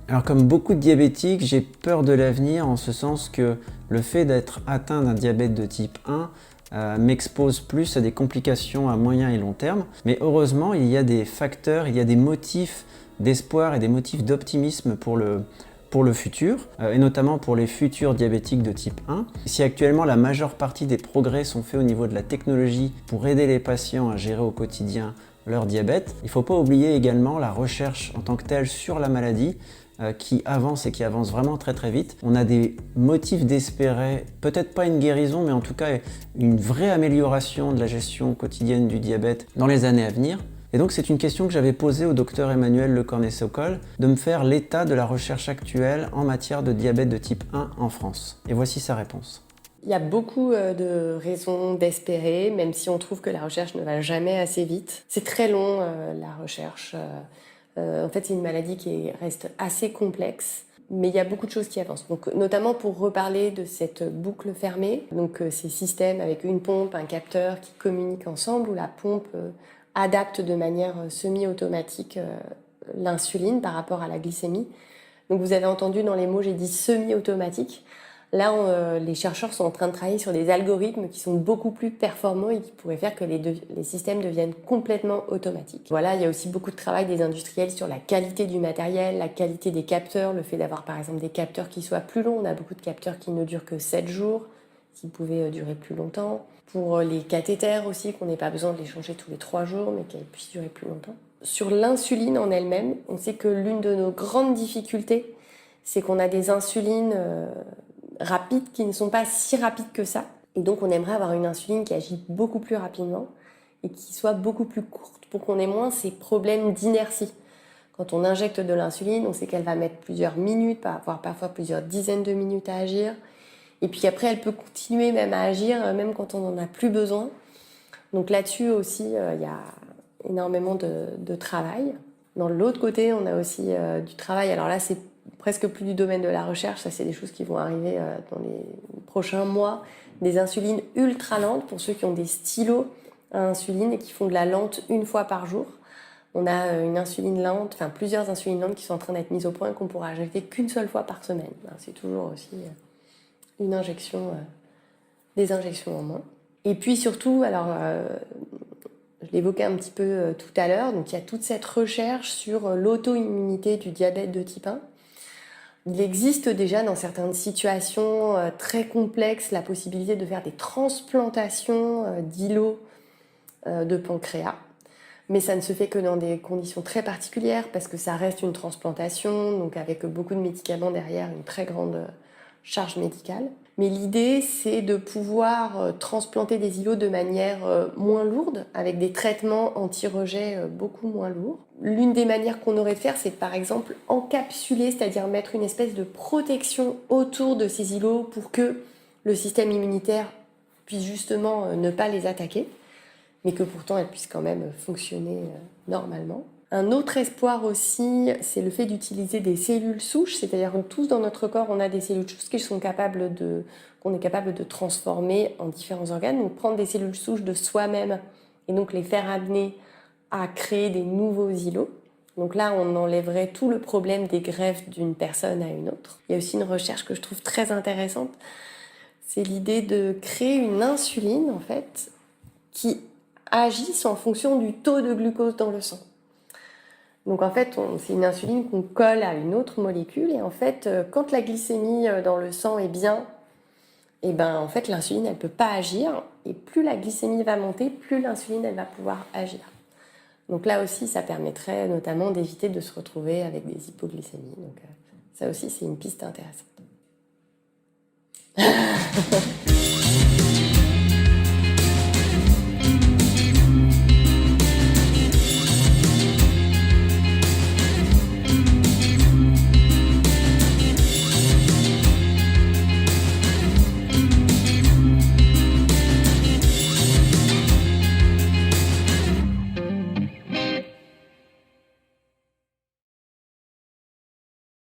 Alors comme beaucoup de diabétiques, j'ai peur de l'avenir en ce sens que le fait d'être atteint d'un diabète de type 1 m'expose plus à des complications à moyen et long terme. Mais heureusement, il y a des facteurs, il y a des motifs d'espoir et des motifs d'optimisme pour le futur, et notamment pour les futurs diabétiques de type 1. Si actuellement la majeure partie des progrès sont faits au niveau de la technologie pour aider les patients à gérer au quotidien leur diabète, il ne faut pas oublier également la recherche en tant que telle sur la maladie qui avance et qui avance vraiment très très vite. On a des motifs d'espérer, peut-être pas une guérison, mais en tout cas une vraie amélioration de la gestion quotidienne du diabète dans les années à venir. Et donc c'est une question que j'avais posée au docteur Emmanuel Lecornet-Sokol, de me faire l'état de la recherche actuelle en matière de diabète de type 1 en France. Et voici sa réponse. Il y a beaucoup de raisons d'espérer, même si on trouve que la recherche ne va jamais assez vite. C'est très long, la recherche. En fait, c'est une maladie qui reste assez complexe, mais il y a beaucoup de choses qui avancent. Donc, notamment pour reparler de cette boucle fermée, donc ces systèmes avec une pompe, un capteur qui communiquent ensemble, où la pompe adapte de manière semi-automatique l'insuline par rapport à la glycémie. Donc, vous avez entendu dans les mots, j'ai dit semi-automatique. Là, les chercheurs sont en train de travailler sur des algorithmes qui sont beaucoup plus performants et qui pourraient faire que les systèmes deviennent complètement automatiques. Voilà, il y a aussi beaucoup de travail des industriels sur la qualité du matériel, la qualité des capteurs, le fait d'avoir par exemple des capteurs qui soient plus longs. On a beaucoup de capteurs qui ne durent que 7 jours, qui pouvaient durer plus longtemps. Pour les cathéters aussi, qu'on n'ait pas besoin de les changer tous les 3 jours, mais qu'elles puissent durer plus longtemps. Sur l'insuline en elle-même, on sait que l'une de nos grandes difficultés, c'est qu'on a des insulines rapides qui ne sont pas si rapides que ça. Et donc on aimerait avoir une insuline qui agit beaucoup plus rapidement et qui soit beaucoup plus courte pour qu'on ait moins ces problèmes d'inertie. Quand on injecte de l'insuline, on sait qu'elle va mettre plusieurs minutes, voire parfois plusieurs dizaines de minutes à agir. Et puis après, elle peut continuer même à agir, même quand on n'en a plus besoin. Donc là-dessus aussi, il y a énormément de travail. Dans l'autre côté, on a aussi du travail. Alors là, c'est presque plus du domaine de la recherche, ça c'est des choses qui vont arriver dans les prochains mois, des insulines ultra lentes pour ceux qui ont des stylos à insuline et qui font de la lente une fois par jour. On a une insuline lente, enfin plusieurs insulines lentes qui sont en train d'être mises au point qu'on pourra injecter qu'une seule fois par semaine. C'est toujours aussi une injection, des injections en moins. Et puis surtout, alors je l'évoquais un petit peu tout à l'heure, donc il y a toute cette recherche sur l'auto-immunité du diabète de type 1. Il existe déjà dans certaines situations très complexes la possibilité de faire des transplantations d'îlots de pancréas. Mais ça ne se fait que dans des conditions très particulières parce que ça reste une transplantation, donc avec beaucoup de médicaments derrière, une très grande charge médicale. Mais l'idée, c'est de pouvoir transplanter des îlots de manière moins lourde, avec des traitements anti-rejet beaucoup moins lourds. L'une des manières qu'on aurait de faire, c'est par exemple encapsuler, c'est-à-dire mettre une espèce de protection autour de ces îlots pour que le système immunitaire puisse justement ne pas les attaquer, mais que pourtant elles puissent quand même fonctionner normalement. Un autre espoir aussi, c'est le fait d'utiliser des cellules souches, c'est-à-dire que tous dans notre corps, on a des cellules souches qu'on est capable de transformer en différents organes. Donc prendre des cellules souches de soi-même et donc les faire amener à créer des nouveaux îlots. Donc là, on enlèverait tout le problème des greffes d'une personne à une autre. Il y a aussi une recherche que je trouve très intéressante, c'est l'idée de créer une insuline en fait qui agisse en fonction du taux de glucose dans le sang. Donc en fait, c'est une insuline qu'on colle à une autre molécule et en fait, quand la glycémie dans le sang est bien, et ben en fait l'insuline elle peut pas agir et plus la glycémie va monter, plus l'insuline elle va pouvoir agir. Donc là aussi, ça permettrait notamment d'éviter de se retrouver avec des hypoglycémies. Donc ça aussi, c'est une piste intéressante.